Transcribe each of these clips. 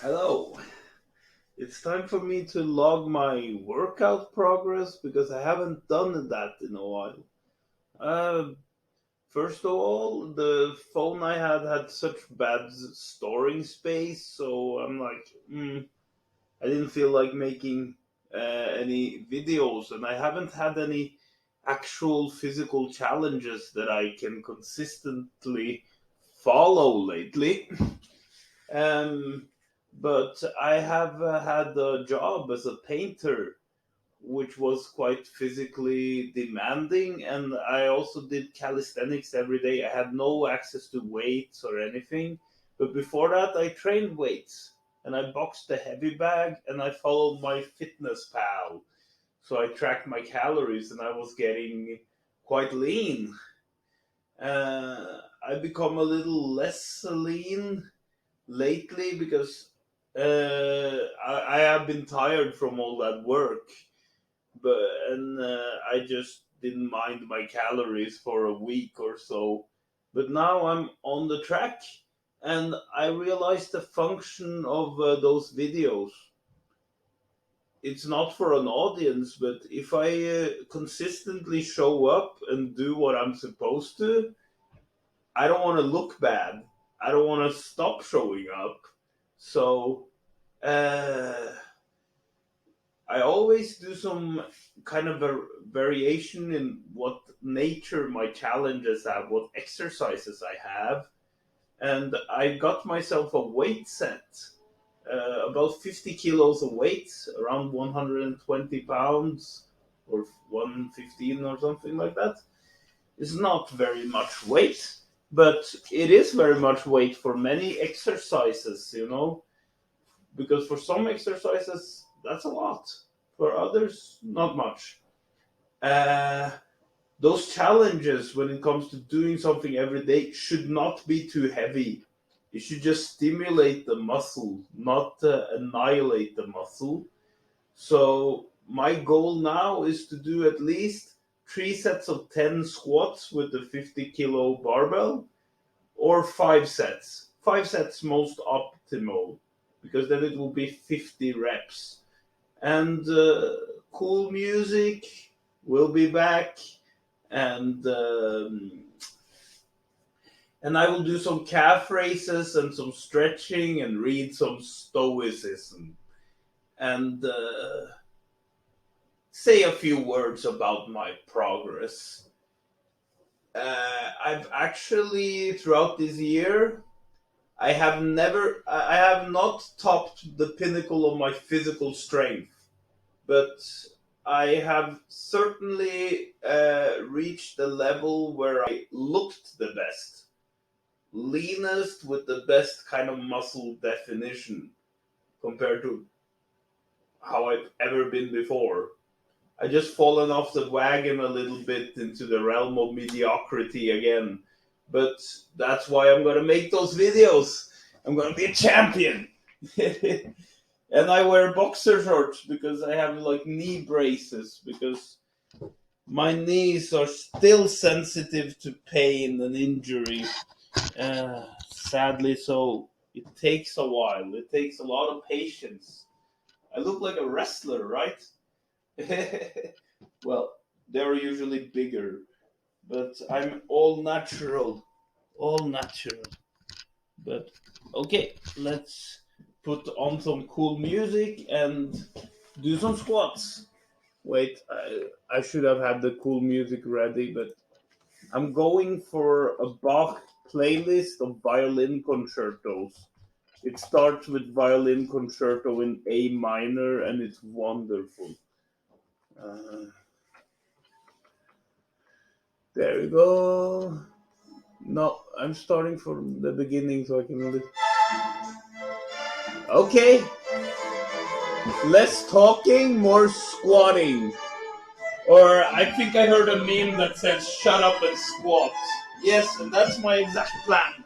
Hello. It's time for me to log my workout progress because I haven't done that in a while. Uh, First of all, the phone I had such bad storing space, so I'm like, I didn't feel like making any videos, and I haven't had any actual physical challenges that I can consistently follow lately. Um, but I have had a job as a painter, which was quite physically demanding, and I also did calisthenics every day. I had no access to weights or anything, but before that, I trained weights and I boxed the heavy bag and I followed my fitness pal. So I tracked my calories and I was getting quite lean. I become a little less lean lately because I have been tired from all that work, and I just didn't mind my calories for a week or so. But now I'm on the track, and I realized the function of those videos. It's not for an audience, but if I consistently show up and do what I'm supposed to, I don't want to look bad. I don't want to stop showing up. So uh, I always do some kind of a variation in what nature my challenges have, what exercises I have, and I got myself a weight set, about 50 kilos of weight, around 120 pounds or 115 or something like that. It's not very much weight, but it is very much weight for many exercises, because for some exercises that's a lot, for others not much. uh, those challenges when it comes to doing something every day should not be too heavy. It should just stimulate the muscle, not annihilate the muscle. So my goal now is to do at least 3 sets of 10 squats with the 50 kilo barbell, or 5 sets. 5 sets most optimal, because then it will be 50 reps. And cool music will be back, and I will do some calf raises and some stretching and read some stoicism and say a few words about my progress. I've actually, throughout this year, I have not topped the pinnacle of my physical strength, but I have certainly reached the level where I looked the best, leanest with the best kind of muscle definition compared to how I've ever been before. I just fallen off the wagon a little bit into the realm of mediocrity again. But that's why I'm gonna make those videos. I'm gonna be a champion. And I wear boxer shorts because I have like knee braces, because my knees are still sensitive to pain and injury. Sadly, so it takes a while. It takes a lot of patience. I look like a wrestler, right? Well, they're usually bigger, but I'm all natural. All natural. But okay, let's put on some cool music and do some squats. Wait, I should have had the cool music ready, but I'm going for a Bach playlist of violin concertos. It starts with violin concerto in A minor, and it's wonderful. Uh, there we go. No, I'm starting from the beginning so I can. Okay, less talking, more squatting. Or I think I heard a meme that says "shut up and squat." Yes, and that's my exact plan.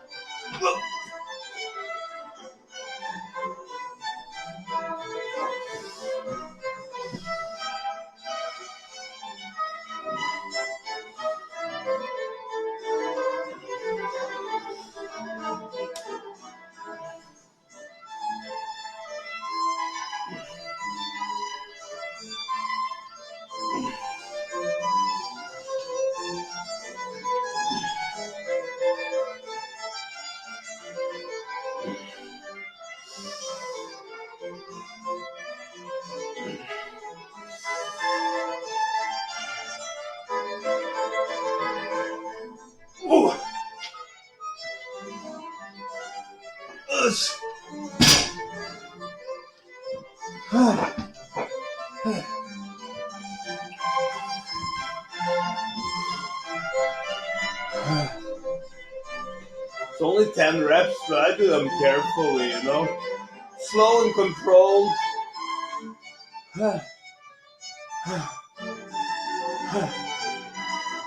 It's only 10 reps, but I do them carefully, slow and controlled. I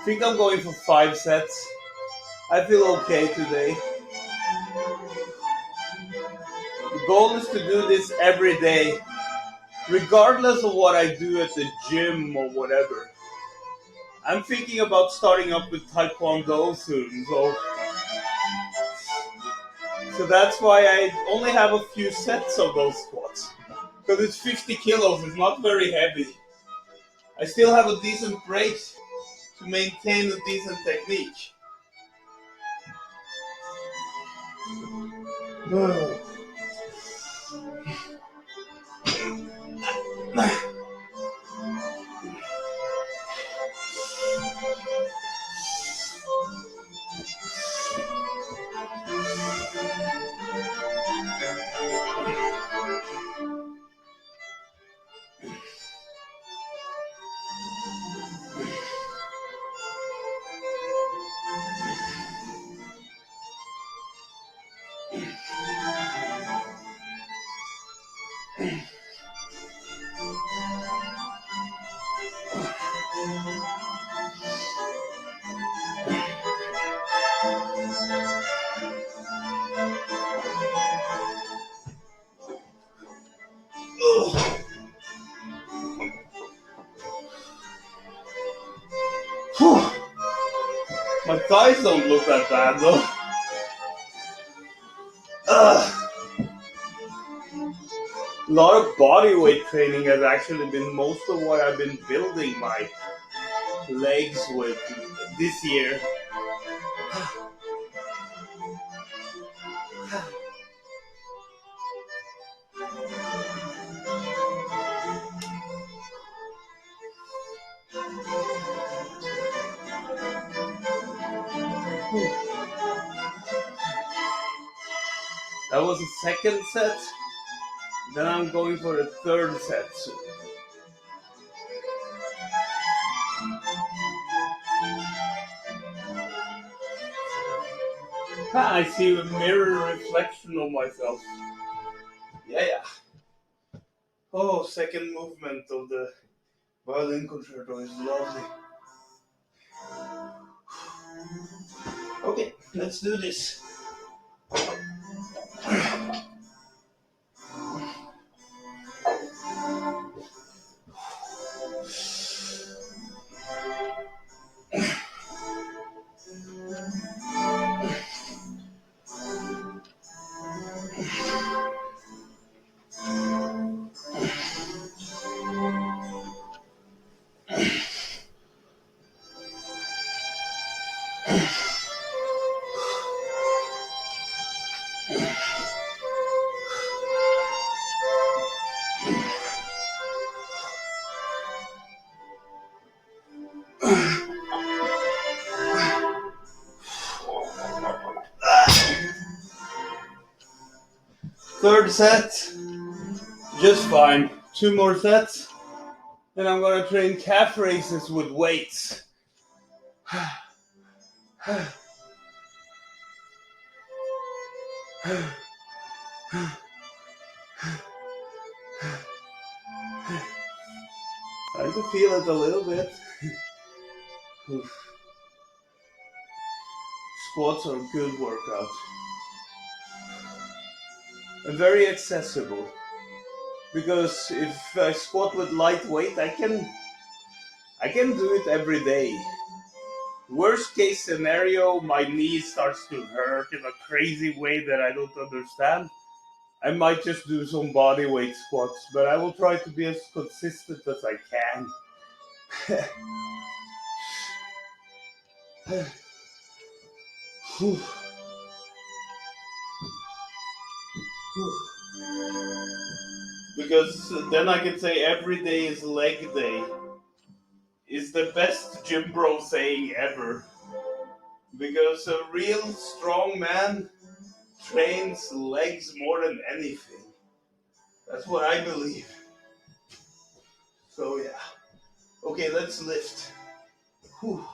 think I'm going for 5 sets. I feel okay today. The goal is to do this every day, regardless of what I do at the gym or whatever. I'm thinking about starting up with Taekwondo soon, so that's why I only have a few sets of those squats. Because it's 50 kilos, it's not very heavy. I still have a decent rate to maintain a decent technique. My thighs don't look that bad though. A lot of body weight training has actually been most of what I've been building my legs with this year. That was the second set. Then I'm going for the third set. I see a mirror reflection of myself. Yeah. Oh, second movement of the violin concerto is lovely. Okay, let's do this. Third set, just fine. 2 more sets, and I'm gonna train calf raises with weights. I can feel it a little bit. Squats are a good workout. And very accessible. Because if I squat with light weight, I can do it every day. Worst case scenario, my knee starts to hurt in a crazy way that I don't understand. I might just do some body weight squats, but I will try to be as consistent as I can. Because then I can say every day is leg day. Is the best gym bro saying ever. Because a real strong man trains legs more than anything. That's what I believe. So yeah. Okay, let's lift. Whew.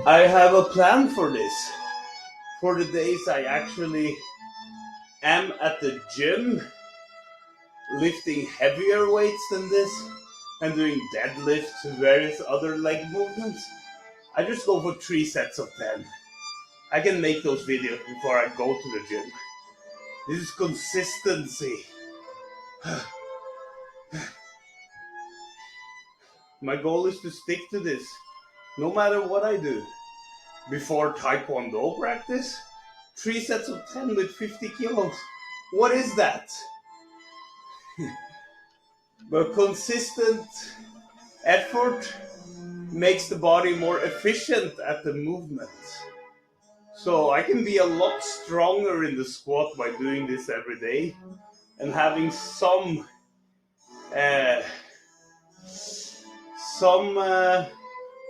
I have a plan for this. For the days I actually am at the gym, lifting heavier weights than this, and doing deadlifts and various other leg movements, I just go for 3 sets of 10. I can make those videos before I go to the gym. This is consistency. My goal is to stick to this, no matter what I do. Before Taekwondo practice, 3 sets of 10 with 50 kilos. What is that? But consistent effort makes the body more efficient at the movement. So I can be a lot stronger in the squat by doing this every day and having some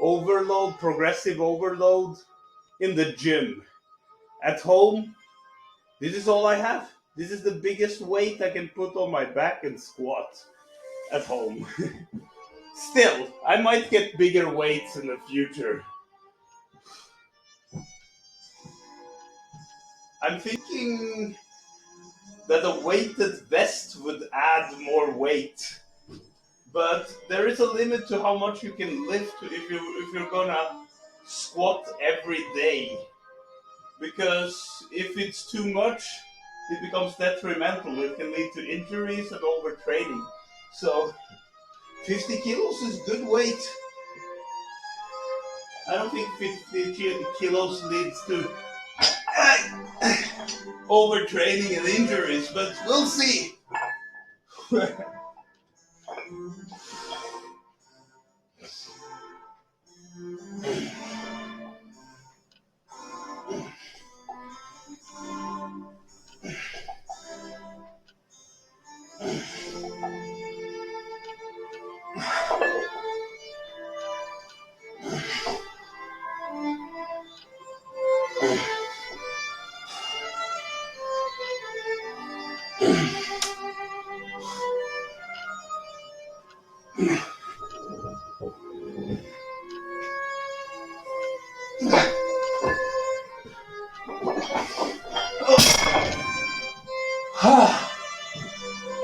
overload, progressive overload in the gym. At home, this is all I have. This is the biggest weight I can put on my back and squat at home. Still, I might get bigger weights in the future. I'm thinking that a weighted vest would add more weight. But there is a limit to how much you can lift if you're gonna squat every day. Because if it's too much, it becomes detrimental. It can lead to injuries and overtraining. So 50 kilos is good weight. I don't think 50 kilos leads to overtraining and injuries, but we'll see.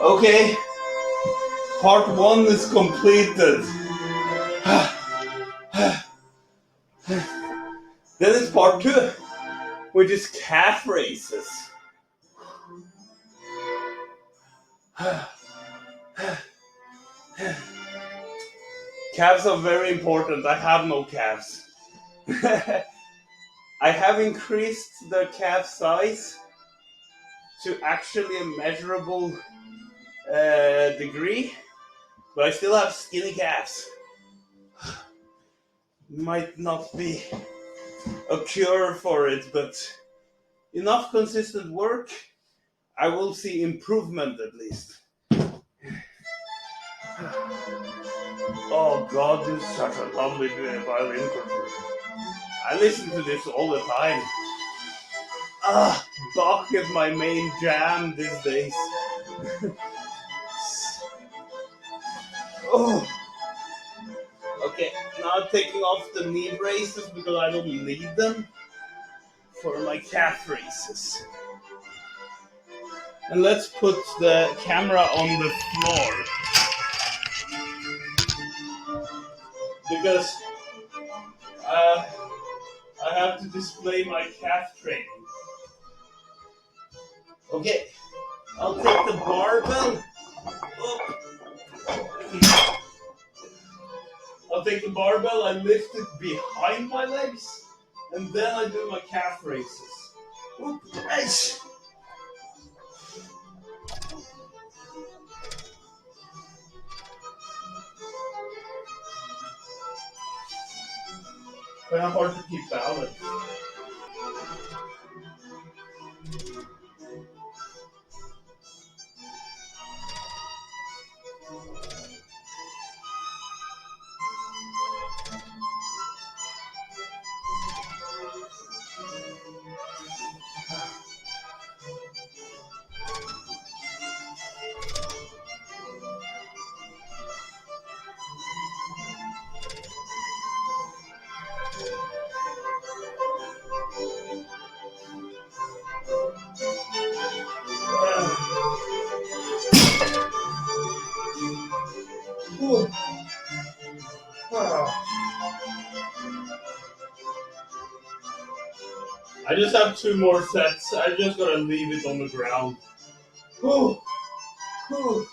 Okay, part 1 is completed. Then it's part 2, which is calf raises. Calves are very important. I have no calves. I have increased the calf size to actually a measurable degree, but I still have skinny calves. Might not be a cure for it, but enough consistent work, I will see improvement at least. Oh God, this is such a lovely violin concert. I listen to this all the time. Bach is my main jam these days. Oh. Okay, now taking off the knee braces because I don't need them for my calf raises. And let's put the camera on the floor. Because Uh, I have to display my calf training. Okay, I'll take the barbell. Oh. I'll take the barbell, I lift it behind my legs, and then I do my calf raises. Oop, nice. Kind of hard to keep balance. I just have 2 more sets. I just gotta leave it on the ground. Whew. Whew.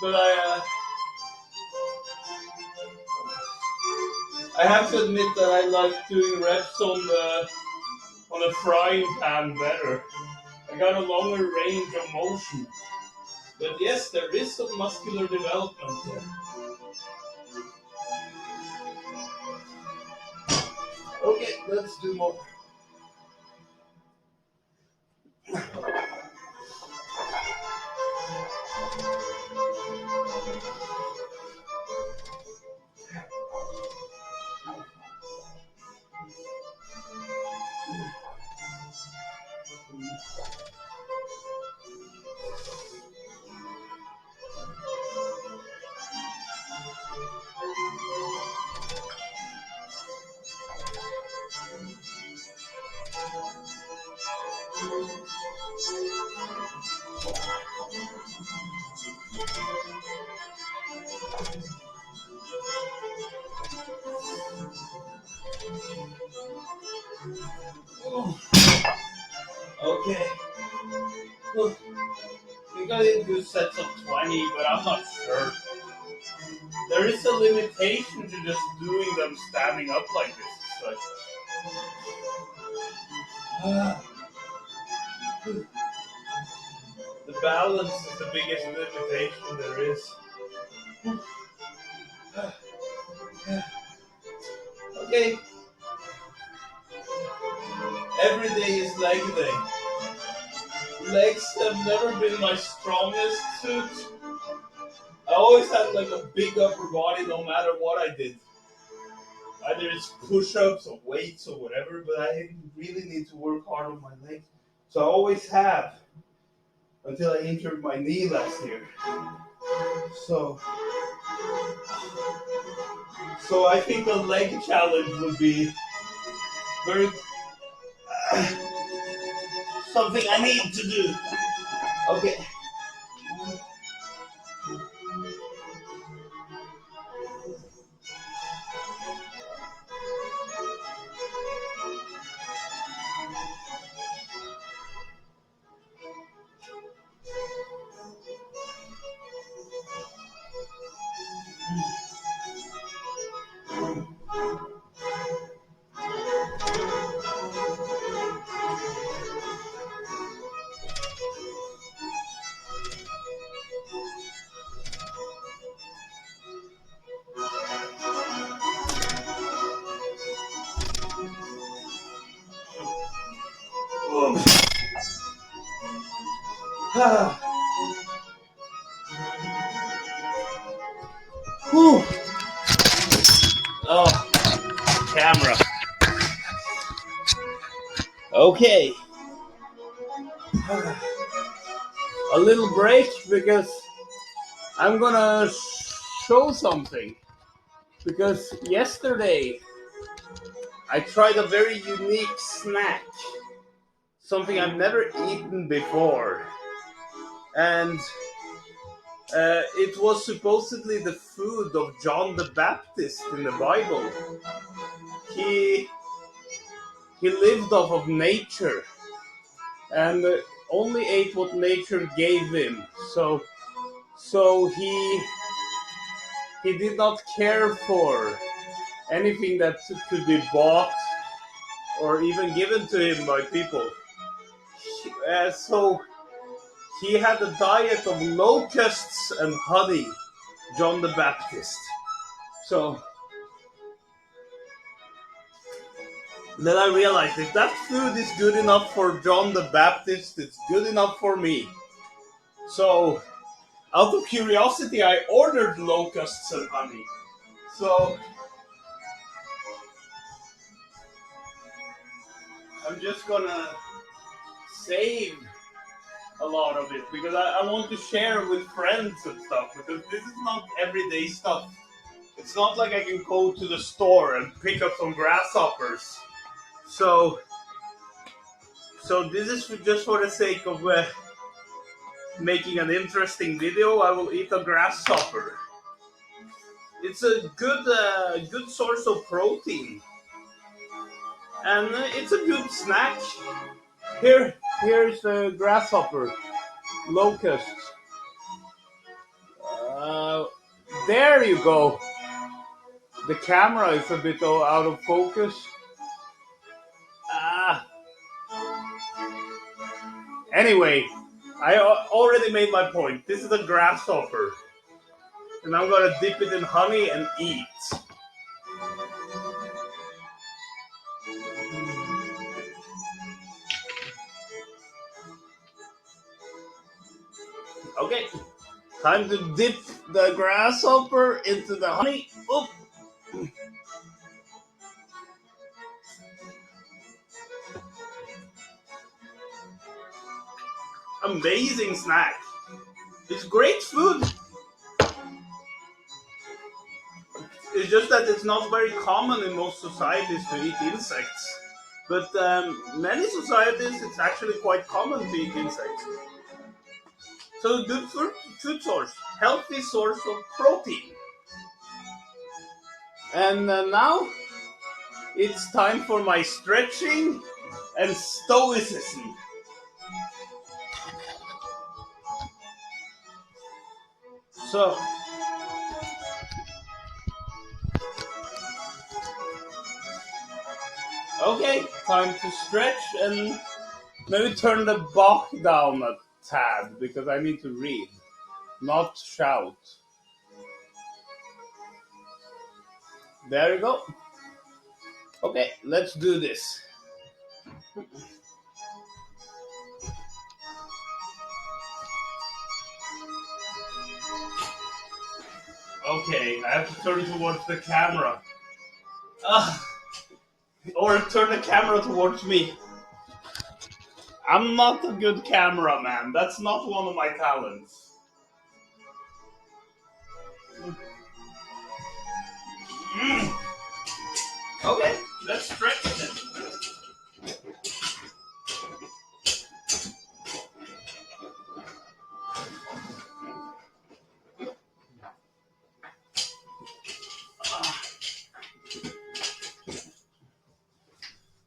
But I have to admit that I like doing reps on a frying pan better. I got a longer range of motion. But yes, there is some muscular development there. Okay, let's do more. Okay. I think I did do sets of 20, but I'm not sure. There is a limitation to just doing them standing up like this. It's like, the balance is the biggest limitation there is. Okay. Every day is leg day. Legs have never been my strongest suit. I always had like a big upper body no matter what I did. Either it's push-ups or weights or whatever, but I really need to work hard on my legs. So I always have until I injured my knee last year. So I think a leg challenge would be very something I need to do. Okay. Whew. Oh, camera. Okay. A little break because I'm gonna show something. Because yesterday I tried a very unique snack. Something I've never eaten before. And It was supposedly the food of John the Baptist in the Bible. He he lived off of nature and only ate what nature gave him. So he did not care for anything that could be bought or even given to him by people. So he had a diet of locusts and honey, John the Baptist. So then I realized if that food is good enough for John the Baptist, it's good enough for me. So out of curiosity, I ordered locusts and honey. So I'm just gonna save a lot of it because I want to share with friends and stuff because this is not everyday stuff. It's not like I can go to the store and pick up some grasshoppers. So this is just for the sake of making an interesting video. I will eat a grasshopper. It's a good source of protein, and it's a good snack. Here's a grasshopper, locusts. There you go. The camera is a bit out of focus. Anyway, I already made my point. This is a grasshopper. And I'm gonna dip it in honey and eat. Okay, time to dip the grasshopper into the honey. Oop. Amazing snack. It's great food. It's just that it's not very common in most societies to eat insects. But many societies, it's actually quite common to eat insects. So good food source, healthy source of protein. And now it's time for my stretching and stoicism. So, okay, time to stretch and maybe turn the Bach down a tad because I need to read, not shout. There you go. Okay, let's do this. Okay, I have to turn towards the camera. Or turn the camera towards me. I'm not a good cameraman. That's not one of my talents. Okay, let's stretch then.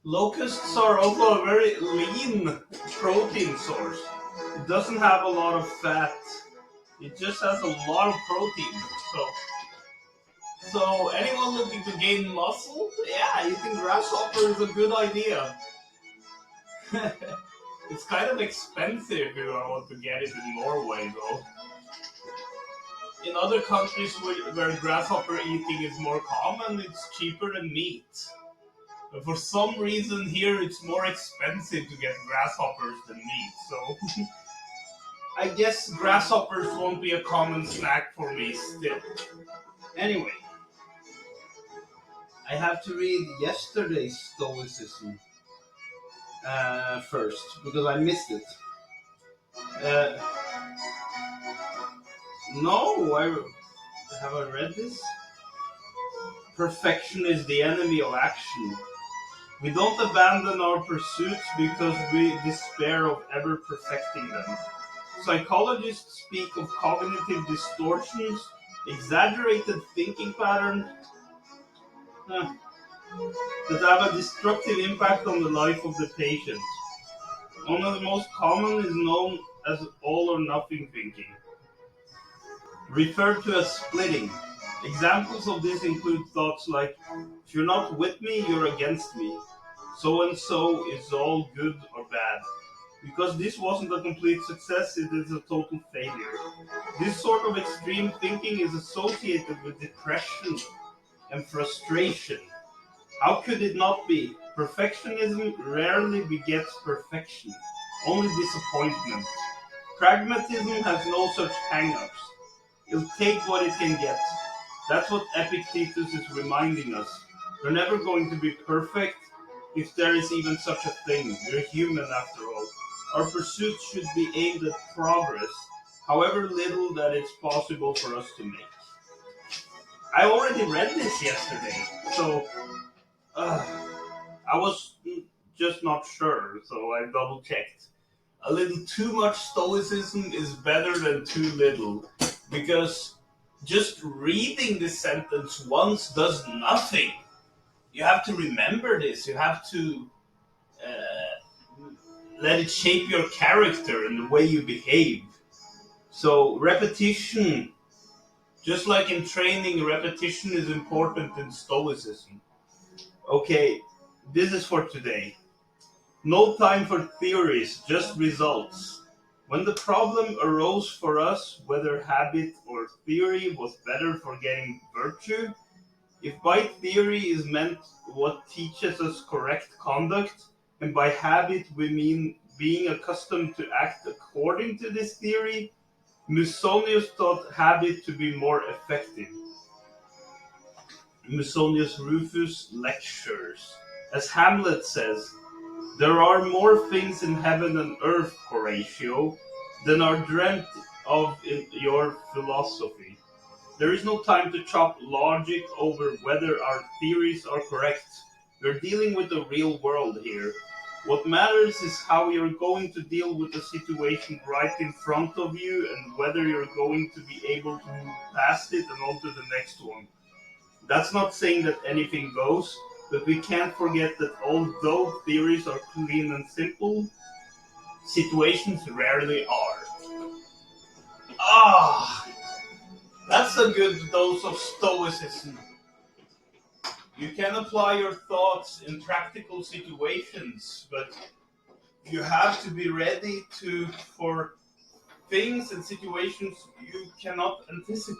Locusts are also a very lean protein source. It doesn't have a lot of fat. It just has a lot of protein. So anyone looking to gain muscle, yeah, eating grasshopper is a good idea. It's kind of expensive if I want to get it in Norway, though. In other countries where grasshopper eating is more common, it's cheaper than meat. But for some reason here, it's more expensive to get grasshoppers than meat. So I guess grasshoppers won't be a common snack for me still. Anyway, I have to read yesterday's stoicism first because I missed it. No, have I read this? Perfection is the enemy of action. We don't abandon our pursuits because we despair of ever perfecting them. Psychologists speak of cognitive distortions, exaggerated thinking patterns uh, that have a destructive impact on the life of the patient. One of the most common is known as all or nothing thinking, referred to as splitting. Examples of this include thoughts like, if you're not with me, you're against me. So and so is all good or bad. Because this wasn't a complete success, it is a total failure. This sort of extreme thinking is associated with depression and frustration. How could it not be? Perfectionism rarely begets perfection, only disappointment. Pragmatism has no such hang-ups. It'll take what it can get. That's what Epictetus is reminding us. We're never going to be perfect, if there is even such a thing. We're human after all. Our pursuit should be aimed at progress, however little that it's possible for us to make. I already read this yesterday, so uh, I was just not sure, so I double checked. A little too much stoicism is better than too little, because just reading this sentence once does nothing. You have to remember this. You have to let it shape your character and the way you behave. So repetition, just like in training, repetition is important in stoicism. Okay, this is for today. No time for theories, just results. When the problem arose for us, whether habit or theory was better for getting virtue, if by theory is meant what teaches us correct conduct, and by habit we mean being accustomed to act according to this theory, Musonius thought habit to be more effective. Musonius Rufus lectures. As Hamlet says, there are more things in heaven and earth, Horatio, than are dreamt of in your philosophy. There is no time to chop logic over whether our theories are correct. We're dealing with the real world here. What matters is how you're going to deal with the situation right in front of you and whether you're going to be able to move past it and on to the next one. That's not saying that anything goes, but we can't forget that although theories are clean and simple, situations rarely are. Ah, that's a good dose of stoicism. You can apply your thoughts in practical situations, but you have to be ready to for things and situations you cannot anticipate.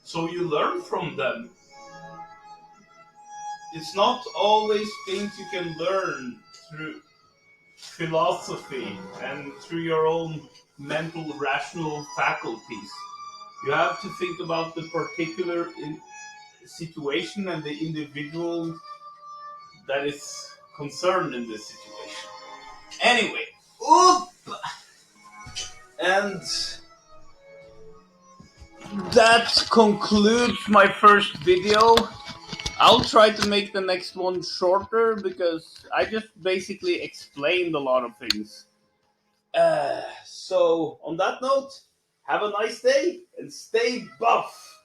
So you learn from them. It's not always things you can learn through philosophy and through your own mental rational faculties. You have to think about the particular situation and the individual that is concerned in this situation. Anyway, oop! And that concludes my first video. I'll try to make the next one shorter because I just basically explained a lot of things. So, on that note, have a nice day and stay buff.